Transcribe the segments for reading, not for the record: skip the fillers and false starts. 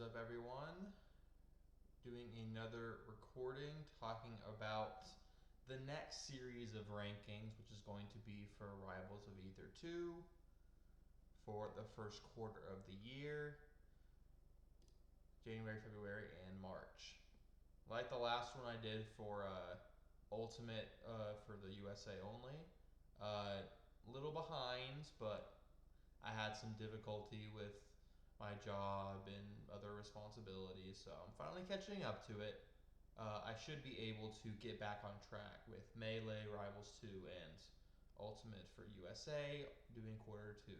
up, everyone? Doing another recording talking about the next series of rankings, which is going to be for Rivals of Aether 2 for the first quarter of the year, January, February, and March. Like the last one I did for Ultimate for the USA only, little behind, but I had some difficulty with my job and other responsibilities, so I'm finally catching up to it. I should be able to get back on track with Melee, Rivals 2, and Ultimate for USA, doing quarter 2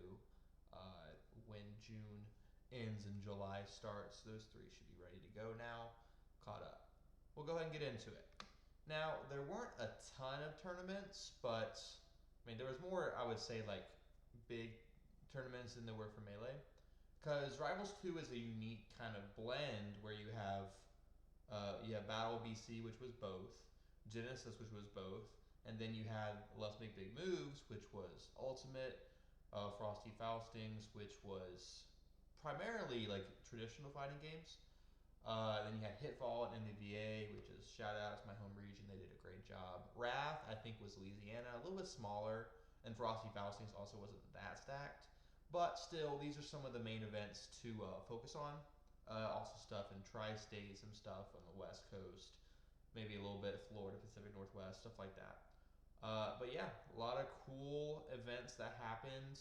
when June ends and July starts. Those three should be ready to go now, caught up. We'll go ahead and get into it. Now, there weren't a ton of tournaments, but I mean, there was more, I would say, like big tournaments than there were for Melee. Because Rivals 2 is a unique kind of blend where you have Battle BC, which was both, Genesis, which was both, and then you had Let's Make Big Moves, which was Ultimate, Frosty Faustings, which was primarily like traditional fighting games. Then you had Hitfall and NVVA, which is shout out to my home region. They did a great job. Wrath, I think, was Louisiana, a little bit smaller, and Frosty Faustings also wasn't that stacked. But still, these are some of the main events to focus on. Also stuff in Tri-State, some stuff on the West Coast, maybe a little bit of Florida, Pacific Northwest, stuff like that. But yeah, a lot of cool events that happened.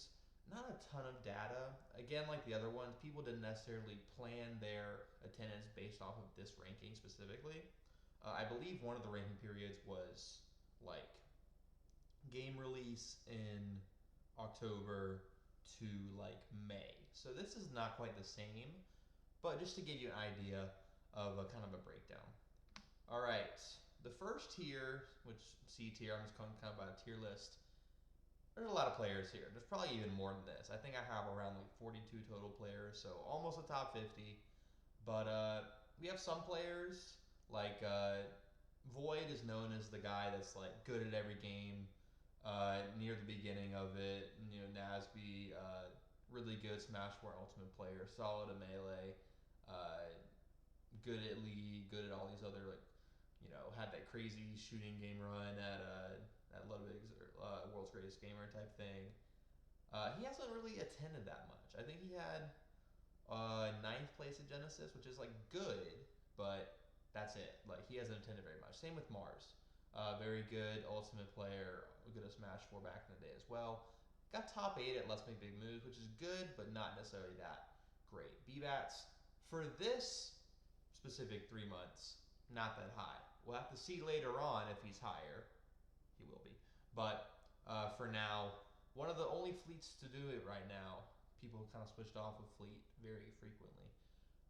Not a ton of data. Again, like the other ones, people didn't necessarily plan their attendance based off of this ranking specifically. I believe one of the ranking periods was like game release in October to like May. So this is not quite the same, but just to give you an idea of a kind of a breakdown. All right, the first tier, which C tier, I'm just going kind of by a tier list. There's a lot of players here. There's probably even more than this. I think I have around like 42 total players, so almost a top 50. But we have some players like Void is known as the guy that's like good at every game. Near the beginning of it, you know, Nasby, really good Smash 4 Ultimate player, solid at Melee, good at League, good at all these other like, you know, had that crazy shooting game run at Ludwig's World's Greatest Gamer type thing. He hasn't really attended that much. I think he had ninth place at Genesis, which is like good, but that's it. Like he hasn't attended very much. Same with Mars. Very good Ultimate player, good at Smash 4 back in the day as well. Got top 8 at Let's Make Big Moves, which is good, but not necessarily that great. BBATS, for this specific 3 months, not that high. We'll have to see later on if he's higher. He will be. But for now, one of the only fleets to do it right now. People kind of switched off of fleet very frequently.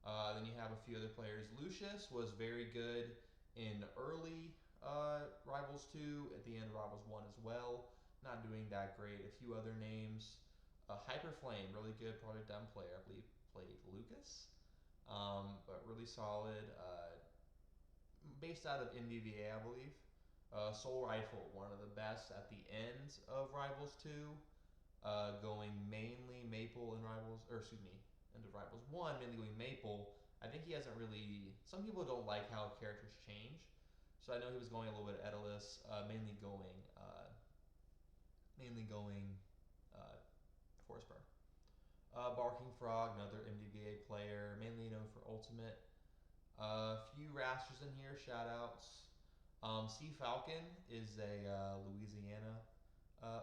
Then you have a few other players. Lucius was very good in early Rivals 2, at the end of Rivals 1 as well. Not doing that great. A few other names. Hyperflame, really good Project M player. I believe played Lucas. But really solid. Based out of NVVA, I believe. Soul Rifle, one of the best at the end of Rivals 2. Going mainly Maple in Rivals, or excuse me, end of Rivals 1, mainly going Maple. I think he hasn't really, some people don't like how characters change. So I know he was going a little bit Edelus, mainly going Forest Burn. Barking Frog, another MDVA player, mainly known for Ultimate. A few Rasters in here, shout outs. C Falcon is a Louisiana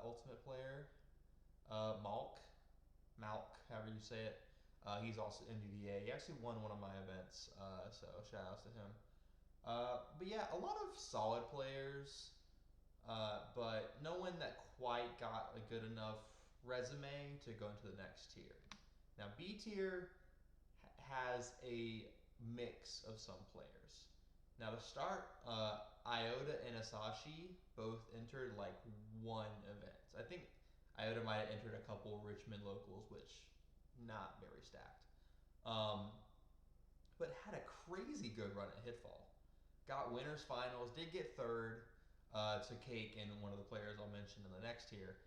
Ultimate player. Malk, however you say it. He's also MDVA. He actually won one of my events, so shout outs to him. But yeah, a lot of solid players, but no one that quite got a good enough resume to go into the next tier. Now, B tier has a mix of some players. Now, to start, Iota and Asashi both entered like one event. I think Iota might have entered a couple Richmond locals, which not very stacked. But had a crazy good run at Hitfall. Got winners finals, did get third to Cake and one of the players I'll mention in the next tier.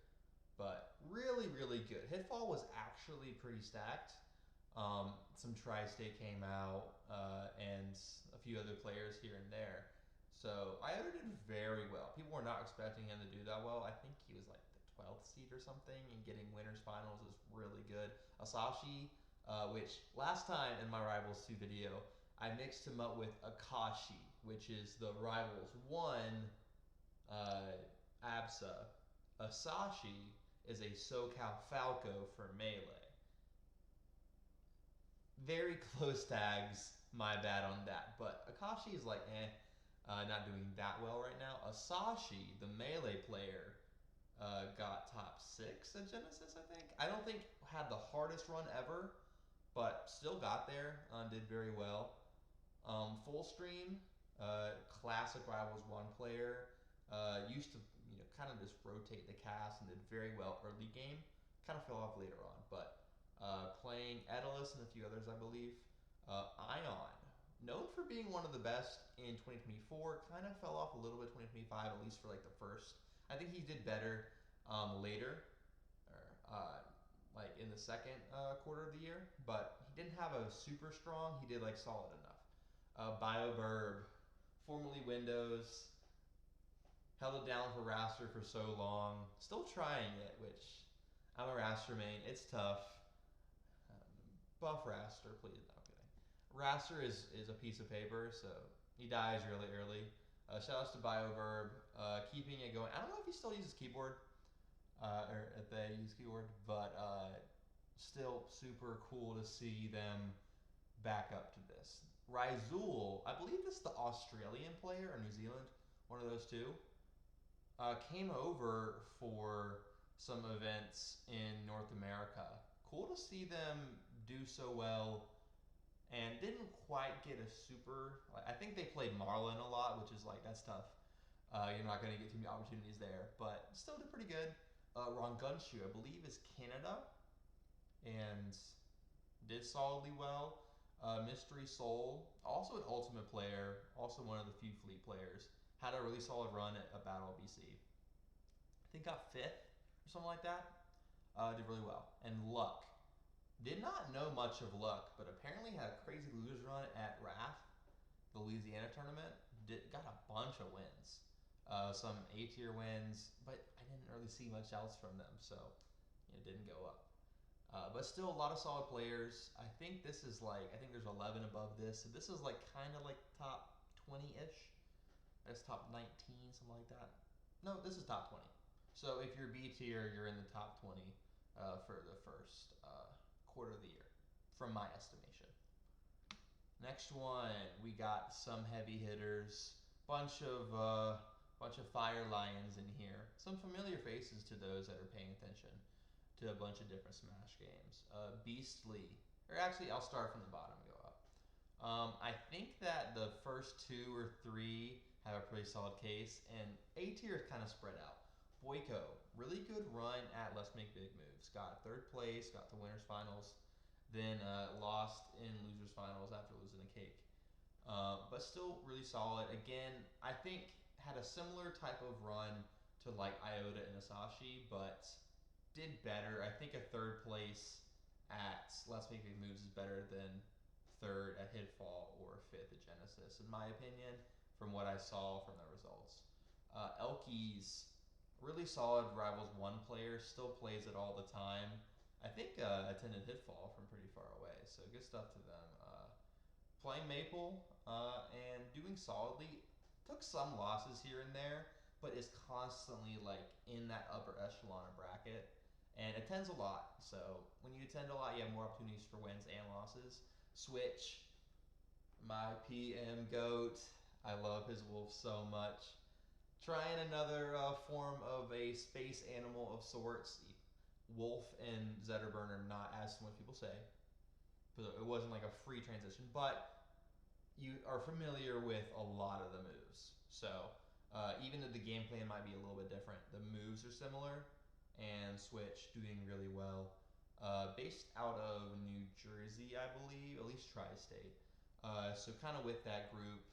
But really, really good. Hitfall was actually pretty stacked. Some some Tri-State came out, and a few other players here and there. So Iota did very well. People were not expecting him to do that well. I think he was like the 12th seed or something, and getting winners finals is really good. Asashi, which last time in my Rivals 2 video, I mixed him up with Akashi, which is the Rivals 1 Absa. Asashi is a SoCal Falco for Melee. Very close tags, my bad on that. But Akashi is like, not doing that well right now. Asashi, the Melee player, got top 6 at Genesis, I think. I don't think had the hardest run ever, but still got there, did very well. Full Stream, classic Rivals 1 player, used to kind of just rotate the cast and did very well early game. Kind of fell off later on, but playing Edalus and a few others, I believe. Ion, known for being one of the best in 2024, kind of fell off a little bit 2025, at least for like the first. I think he did better later, or like in the second quarter of the year, but he didn't have a super strong. He did like solid enough. BioBurb, formerly Windows, held it down for Raster for so long. Still trying it, which I'm a Raster main. It's tough. Buff Raster, please. No, I'm kidding. Raster is a piece of paper, so he dies really early. Shoutouts to BioVerb, keeping it going. I don't know if he still uses keyboard, or if they use keyboard, but still super cool to see them back up to this. Rizul, I believe this is the Australian player, or New Zealand, one of those two, came over for some events in North America. Cool to see them do so well, and didn't quite get a super. I think they played Marlin a lot, which is like, that's tough. You're not going to get too many opportunities there, but still did pretty good. Ron Gunshoe, I believe, is Canada, and did solidly well. Mystery Soul, also an Ultimate player, also one of the few Fleet players, had a really solid run at Battle BC. I think got 5th or something like that. Did really well. And Luck. Did not know much of Luck, but apparently had a crazy losers run at Wrath, the Louisiana tournament. Got a bunch of wins. Some A-tier wins, but I didn't really see much else from them, so it didn't go up. But still a lot of solid players. I think this is like, I think there's 11 above this. So this is like kind of like top 20-ish. That's top 19, something like that. No, this is top 20. So if you're B tier, you're in the top 20 for the first quarter of the year, from my estimation. Next one, we got some heavy hitters. Bunch of Fire Lions in here. Some familiar faces to those that are paying attention to a bunch of different Smash games. Beastly, or actually I'll start from the bottom and go up. I think that the first 2 or 3 have a pretty solid case, and A tier is kind of spread out. Boyko, really good run at Let's Make Big Moves. Got 3rd place, got to winners finals, then lost in losers finals after losing a cake. But still really solid. Again, I think had a similar type of run to like Iota and Asashi, but did better. I think a 3rd place at Let's Make Big Moves is better than 3rd at Hitfall or 5th at Genesis, in my opinion, from what I saw from the results. Elkies, really solid Rivals 1 player, still plays it all the time. I think attended Hitfall from pretty far away, so good stuff to them. Playing Maple and doing solidly. Took some losses here and there, but is constantly like in that upper echelon of bracket. And attends a lot, so when you attend a lot, you have more opportunities for wins and losses. Switch, my PM GOAT. I love his wolf so much. Trying another form of a space animal of sorts. Wolf and Zetterburn are not as much people say. It wasn't like a free transition, but you are familiar with a lot of the moves. So even though the game plan might be a little bit different, the moves are similar. And Switch doing really well. Based out of New Jersey, I believe, at least Tri-State. So kind of with that group,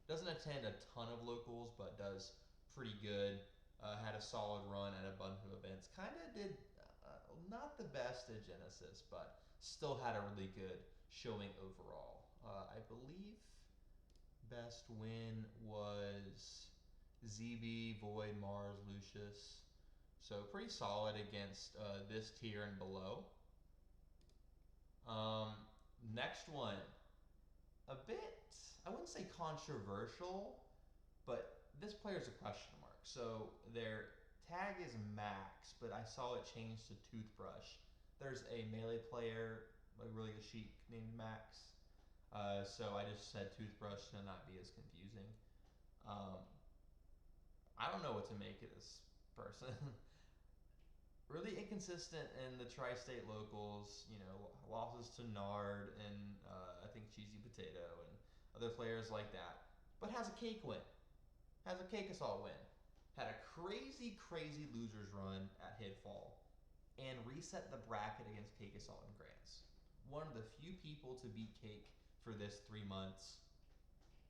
doesn't attend a ton of locals, but does pretty good. Had a solid run at a bunch of events. Kind of did not the best at Genesis, but still had a really good showing overall. I believe best win was ZB, Void, Mars, Lucius. So pretty solid against this tier and below. Um, Next one, a bit, I wouldn't say controversial, but this player's a question mark. So their tag is Max, but I saw it change to Toothbrush. There's a melee player, a really good Sheik named Max. So I just said Toothbrush to not be as confusing. Um, I don't know what to make of this person. Really inconsistent in the tri-state locals. You know, losses to Nard and I think Cheesy Potato and other players like that. But has a cake win. Has a cake assault win. Had a crazy, crazy losers run at Hitfall and reset the bracket against Cake Assault and Grants. One of the few people to beat Cake for this 3 months.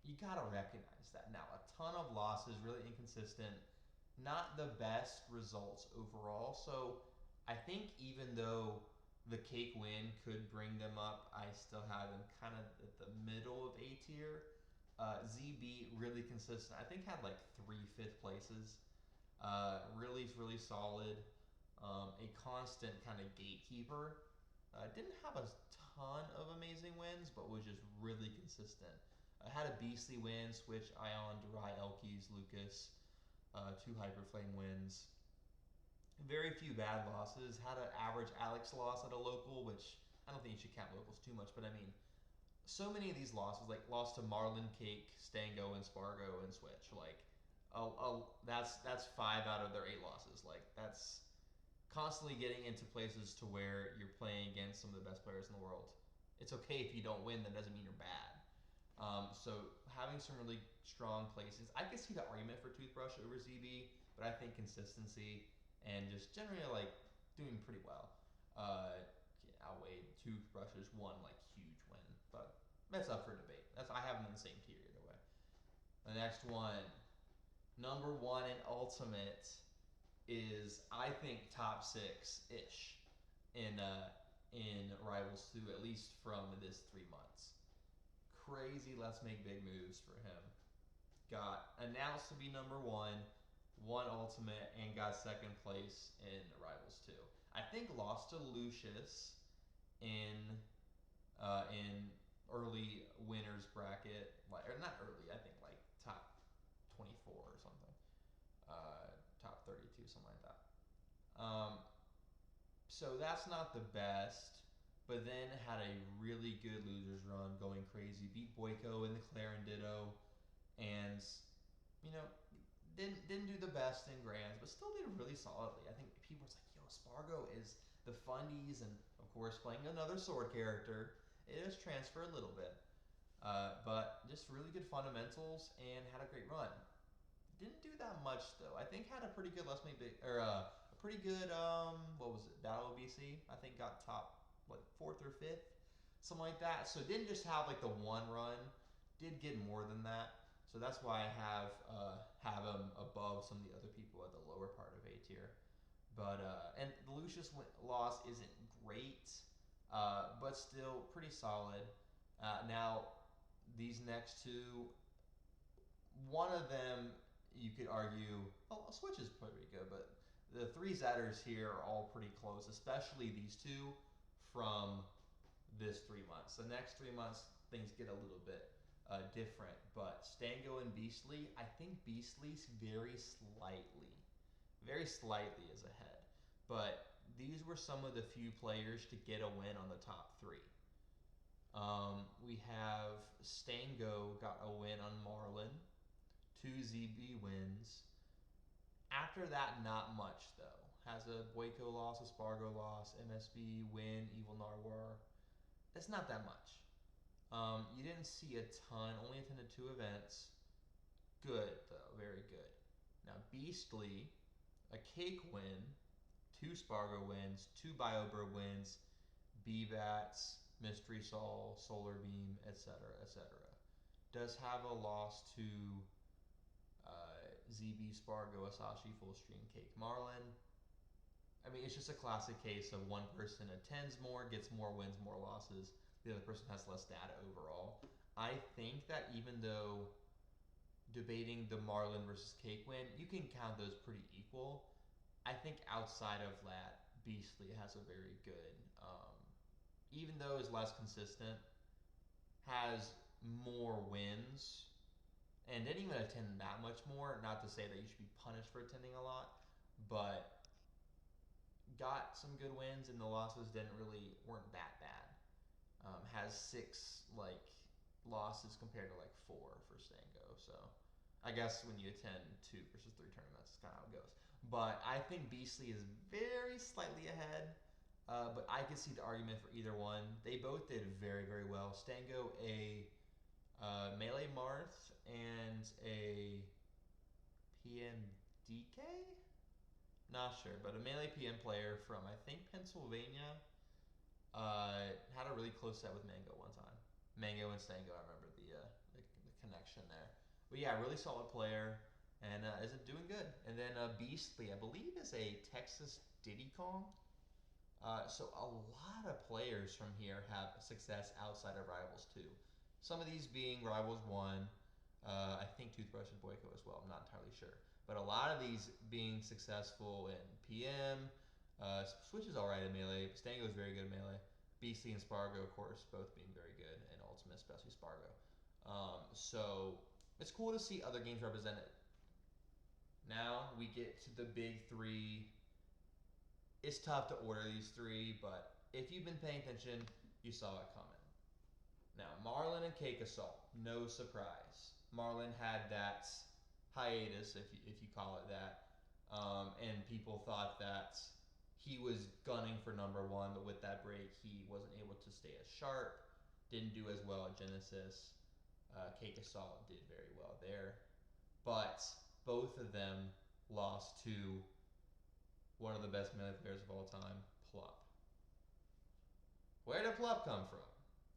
You gotta recognize that. Now, a ton of losses, really inconsistent, not the best results overall. So I think even though the Cake win could bring them up, I still have them kind of at the middle of A tier. ZB, really consistent. I think had like 3 fifth places. Really, really solid. A constant kind of gatekeeper. Didn't have a ton of amazing wins, but was just really consistent. Had a beastly win, switch Ion, Durai, Elkies, Lucas, 2 Hyperflame wins. Very few bad losses. Had an average Alex loss at a local, which I don't think you should count locals too much, but I mean, so many of these losses, like lost to Marlin, Cake, Stango, and Spargo, and Switch. Like, that's 5 out of their 8 losses. Like, that's constantly getting into places to where you're playing against some of the best players in the world. It's okay if you don't win. That doesn't mean you're bad. So having some really strong places. I could see the argument for Toothbrush over ZB, but I think consistency and just generally like doing pretty well outweighed Toothbrush's one like huge win. But that's up for debate. I have them in the same tier either way. The next one, number 1 in Ultimate, is I think top 6-ish in Rivals 2, at least from this 3 months. Crazy let's make big moves for him. Got announced to be number 1, won Ultimate, and got 2nd place in Rivals 2. I think lost to Lucius in early winners bracket, or not early, I think like top 24 or something, top 32, something like that. So that's not the best, but then had a really good losers run, going crazy. Beat Boyko in the Claren Ditto, and you know didn't do the best in Grands, but still did really solidly. I think people were like, "Yo, Spargo is the fundies," and of course playing another sword character, it has transferred a little bit, but just really good fundamentals and had a great run. Didn't do that much though. I think had a pretty good Let's Make Big, or a pretty good what was it, Battle BC. I think got top like 4th or 5th, something like that. So didn't just have like the one run, did get more than that. So that's why I have him above some of the other people at the lower part of A tier. But and the Lucius loss isn't great, but still pretty solid. Now these next 2, one of them you could argue, well, Switch is pretty good, but the 3 Zatters here are all pretty close, especially these 2 from this 3 months. The next 3 months, things get a little bit different, but Stango and Beastly, I think Beastly's very slightly is ahead. But these were some of the few players to get a win on the top 3. We have Stango got a win on Marlin, 2 ZB wins. After that, not much though. Has a Boyko loss, a Spargo loss, MSB win, Evil Narwhal. It's not that much. You didn't see a ton. Only attended 2 events. Good though, very good. Now Beastly, a cake win, 2 Spargo wins, 2 BioBird wins, B-Bats, Mystery Soul, Solar Beam, etc., etc. Does have a loss to ZB, Spargo, Asashi, Fullstream, Cake, Marlin. I mean, it's just a classic case of one person attends more, gets more wins, more losses. the other person has less data overall. I think that even though debating the Marlin versus Cake win, you can count those pretty equal. I think outside of that, Beastly has a very good, even though is less consistent, has more wins and didn't even attend that much more. Not to say that you should be punished for attending a lot, but got some good wins, and the losses weren't that bad. Has 6 losses compared to 4 for Stango. So I guess when you attend 2 versus 3 tournaments, that's kind of how it goes. But I think Beastly is very slightly ahead. But I could see the argument for either one. They both did very, very well. Stango, a Melee Marth and a PMDK? Not sure, but a Melee PM player from, I think, Pennsylvania had a really close set with Mango one time. Mango and Stango, I remember the connection there. But yeah, really solid player and is doing good. And then Beastly, I believe, is a Texas Diddy Kong. So a lot of players from here have success outside of Rivals 2. Some of these being Rivals 1, I think Toothbrush and Boyko as well, I'm not entirely sure. But a lot of these being successful in PM, Switch is alright in Melee, Stango is very good in Melee, Beastly and Spargo, of course, both being very good, and Ultimate, especially Spargo. So it's cool to see other games represented. Now we get to the big 3. It's tough to order these 3, but if you've been paying attention, you saw it coming. Now, Marlin and Cake Assault, no surprise. Marlin had that hiatus, if you call it that, and people thought that he was gunning for number 1, but with that break, he wasn't able to stay as sharp, didn't do as well at Genesis. Cake Assault did very well there, but both of them lost to one of the best Melee players of all time, Plup. Where did Plup come from?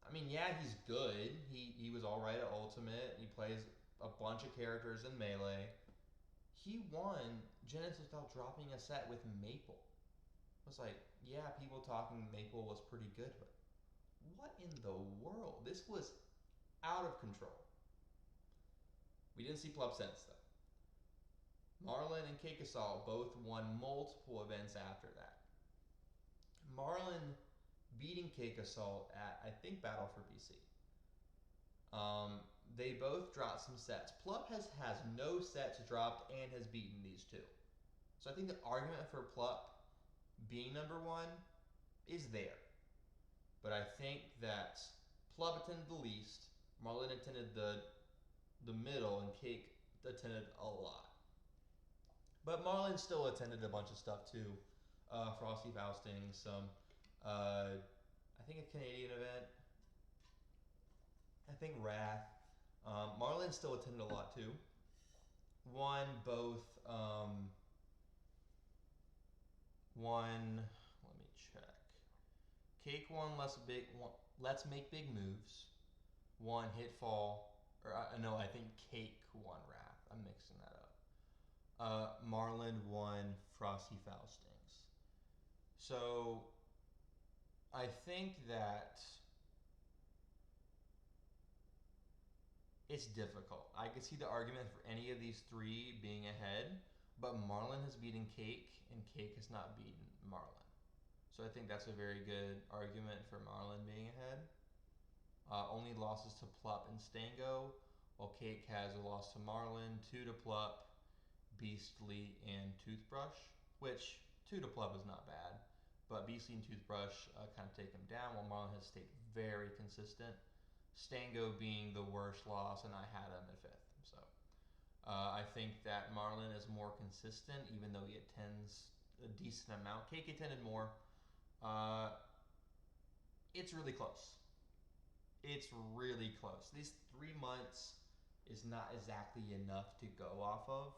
I mean, yeah, he's good. He was alright at Ultimate. He plays a bunch of characters in Melee. He won Genesis without dropping a set with Maple. It was like, yeah, people talking Maple was pretty good, but what in the world? This was out of control. We didn't see Plup since, though. Marlin and Cake Assault both won multiple events after that. Marlin beating Cake Assault at, I think, Battle for BC. They both dropped some sets. Plup has no sets dropped and has beaten these 2. So I think the argument for Plup being number 1 is there. But I think that Plup attended the least, Marlin attended the middle, and Cake attended a lot. But Marlin still attended a bunch of stuff too. Frosty Fausting, some, I think a Canadian event. I think Wrath. Marlin still attended a lot too. Won both, let me check. Cake won Let's Make Big Moves. Won Hitfall, or no, I think Cake won Wrath. I'm mixing that up. Marlin won Frosty Faustings. So I think that it's difficult. I could see the argument for any of these 3 being ahead, but Marlin has beaten Cake, and Cake has not beaten Marlin. So I think that's a very good argument for Marlin being ahead. Only losses to Plup and Stango, while Cake has a loss to Marlin, 2 to Plup, Beastly, and Toothbrush, which 2 to Plup is not bad, but Beastly and Toothbrush kind of take him down, while Marlin has stayed very consistent. Stango being the worst loss, and I had him at 5th. So I think that Marlin is more consistent, even though he attends a decent amount. Cake attended more. It's really close. It's really close. These 3 months is not exactly enough to go off of.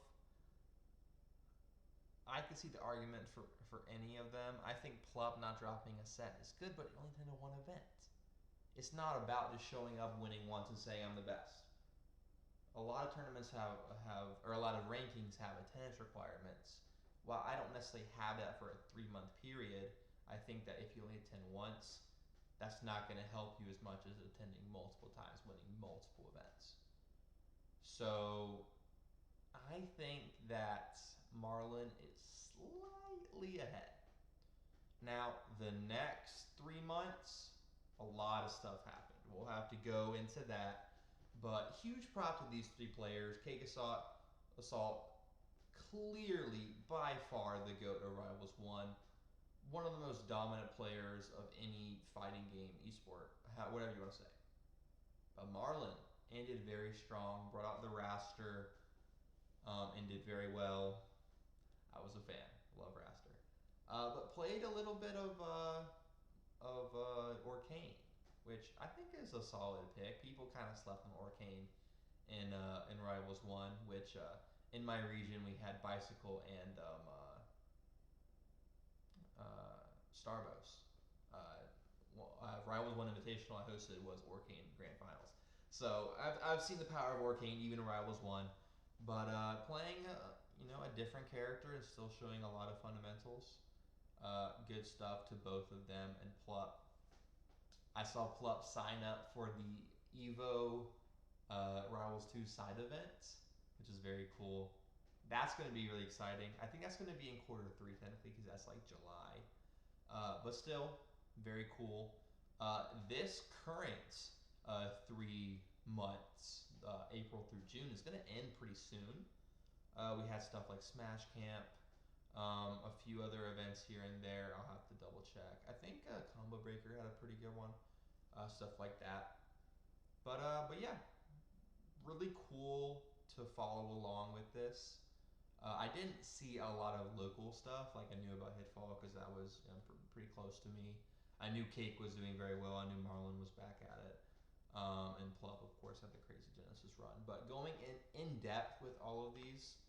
I could see the argument for any of them. I think Plup not dropping a set is good, but it only attended 1 event. It's not about just showing up, winning once, and saying I'm the best. A lot of tournaments or a lot of rankings have attendance requirements. While I don't necessarily have that for a 3-month period, I think that if you only attend once, that's not going to help you as much as attending multiple times, winning multiple events. So I think that Marlin is slightly ahead. Now, the next 3 months, a lot of stuff happened. We'll have to go into that. But huge props to these three players. Cake Assault, clearly by far the GOAT of Rivals 1. One of the most dominant players of any fighting game, esport, whatever you want to say. But Marlin ended very strong, brought out the Raster, and did very well. I was a fan, love Raster, but played a little bit of Orcane, which I think is a solid pick. People kind of slept on Orcane in Rivals One, which in my region we had Bicycle and Starbucks. Rivals One Invitational I hosted was Orcane Grand Finals. So I've seen the power of Orcane even in Rivals One, but playing a different character and still showing a lot of fundamentals. Good stuff to both of them. And Plup, I saw Plup sign up for the Evo Rivals 2 side event, which is very cool. That's going to be really exciting. I think that's going to be in Q3 technically because that's like July. But still, very cool. This current 3 months, April through June, is going to end pretty soon. We had stuff like Smash Camp, a few other events here and there. I'll have to double check. I think Combo Breaker had a pretty good one, stuff like that. But yeah, really cool to follow along with this. I didn't see a lot of local stuff. Like I knew about Hitfall because that was pretty close to me. I knew Cake was doing very well. I knew Marlin was back at it. And Plup, of course, had the crazy Genesis run. But going in depth with all of these,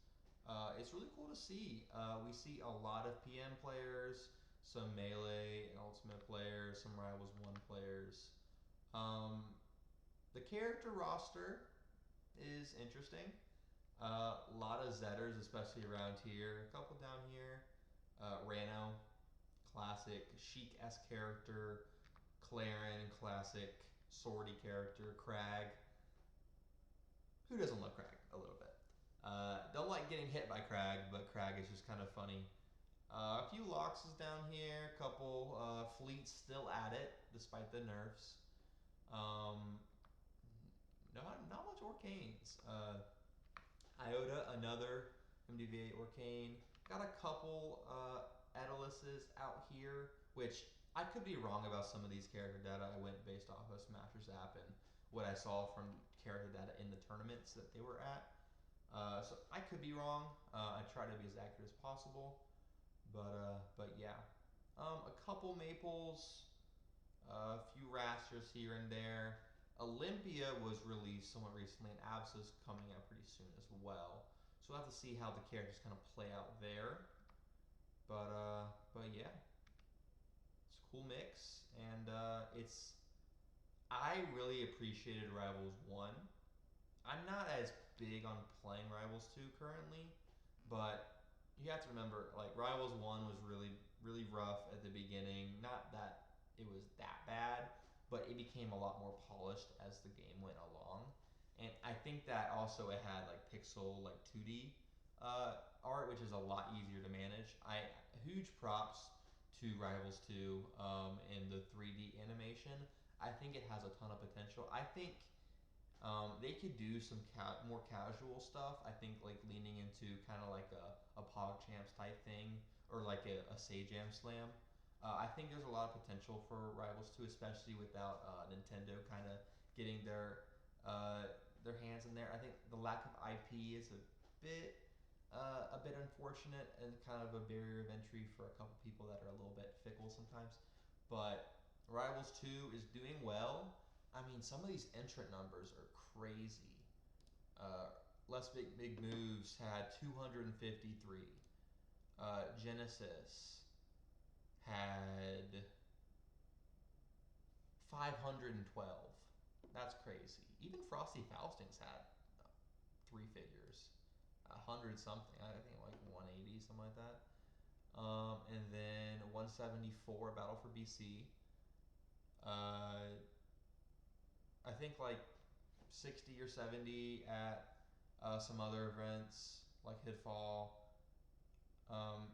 it's really cool to see. We see a lot of PM players, some Melee and Ultimate players, some Rivals 1 players. The character roster is interesting. A lot of Zetters, especially around here. A couple down here. Rano, classic. Chic-esque character. Claren, classic. Swordy character. Crag. Who doesn't love Crag a little bit? Don't like getting hit by Crag, but Crag is just kind of funny. A few Loxes down here. A couple Fleets still at it, despite the nerfs. Not much Orcanes. Iota, another MDVA Orcane. Got a couple Edaluses out here, which I could be wrong about some of these character data. I went based off of Smasher's app and what I saw from character data in the tournaments that they were at. So I could be wrong. I try to be as accurate as possible. But yeah. A couple Maples, a few Rasters here and there. Olympia was released somewhat recently, and Absa's coming out pretty soon as well. So we'll have to see how the characters kind of play out there. But yeah, it's a cool mix, and I really appreciated Rivals 1. I'm not as big on playing Rivals 2 currently, but you have to remember, like, Rivals 1 was really, really rough at the beginning. Not that it was that bad, but it became a lot more polished as the game went along. And I think that also it had like pixel, like 2D art, which is a lot easier to manage. Huge props to Rivals 2 in the 3D animation. I think it has a ton of potential. I think they could do some more casual stuff. I think like leaning into kind of like a PogChamps type thing, or like a Sajam Slam. I think there's a lot of potential for Rivals 2, especially without Nintendo kind of getting their hands in there. I think the lack of IP is a bit unfortunate and kind of a barrier of entry for a couple people that are a little bit fickle sometimes. But Rivals 2 is doing well. I mean, some of these entrant numbers are crazy. Less Big Moves had 253. Genesis had 512. That's crazy. Even Frosty Faustings had 3 figures, 100 something. I think like 180, something like that. And then 174 Battle for BC. Uh, I think like 60 or 70 at some other events like Hitfall. Um,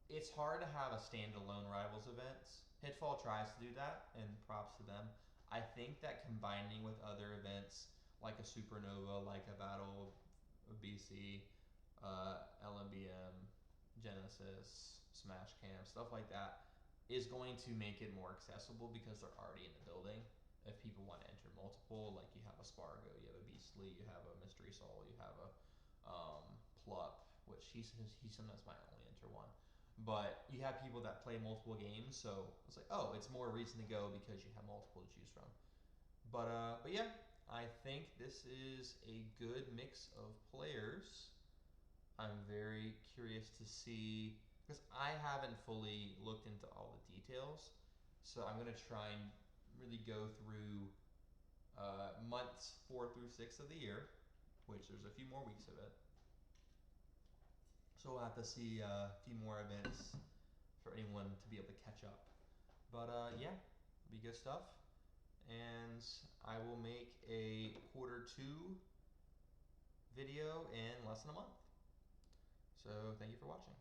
it's hard to have a standalone Rivals events. Hitfall tries to do that, and props to them. I think that combining with other events like a Supernova, like a Battle of BC, LMBM, Genesis, Smash Camp, stuff like that, is going to make it more accessible because they're already in the building. If people want to enter multiple, like you have a Spargo, you have a Beastly, you have a Mystery Soul, you have a Plup, which he sometimes might only enter one. But you have people that play multiple games, so it's like, oh, it's more reason to go because you have multiple to choose from. But yeah, I think this is a good mix of players. I'm very curious to see because I haven't fully looked into all the details, so I'm gonna try and really go through months 4 through 6 of the year, which there's a few more weeks of it. So we'll have to see a few more events for anyone to be able to catch up. But yeah, it'll be good stuff. And I will make a Q2 video in less than a month. So thank you for watching.